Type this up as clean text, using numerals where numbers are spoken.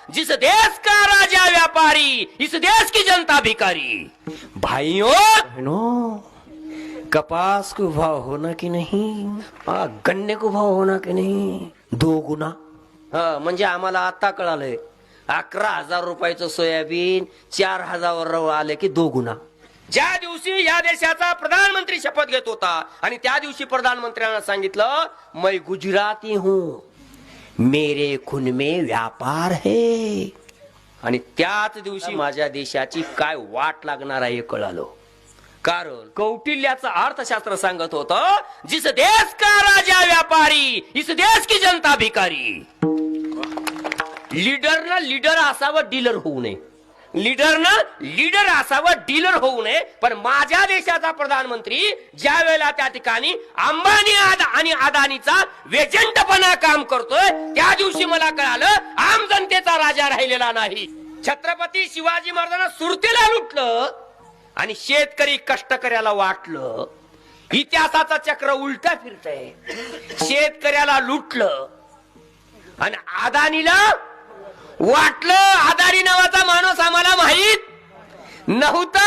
जिस देश का राजा व्यापारी, इस देश की जनता भिखारी। भाइयों बहनों, कपास को भाव होना कि नहीं, गन्ने को भाव होना कि नाही 2 गुना। म्हणजे आम्हाला आता कळालंय 11,000 रुपयाचं सोयाबीन 4,000 आले की 2 गुना। ज्या दिवशी या देशाचा प्रधानमंत्री शपथ घेत होता आणि त्या दिवशी प्रधानमंत्र्यांना सांगितलं, मैं गुजराती हूं, मेरे खून में व्यापार है, आणि त्याच दिवशी माझ्या देशाची काय वाट लागणार आहे हे कळालं। कारण कौटिल्याचं अर्थशास्त्र सांगत होतं, जिस देश का राजा व्यापारी, इस देश की जनता भिखारी। लीडरनं लीडर असावं, डीलर होऊ नये। लीडरनं लीडर असावं, डीलर होऊ नये। पण माझ्या देशाचा प्रधानमंत्री ज्या वेळेला त्या ठिकाणी अंबानी आणि अदानीचा वेजंटपणा काम करतोय, त्या दिवशी मला कळालं आम जनतेचा राजा राहिलेला नाही। छत्रपती शिवाजी महाराजांना सुरतेला लुटलं आणि शेतकरी कष्टकऱ्याला वाटलं। इतिहासाचं चक्र उलटा फिरतंय। शेतकऱ्याला लुटलं आणि अदानीला वाटलं, अदानी नावाचा माणूस आम्हाला माहित नव्हता।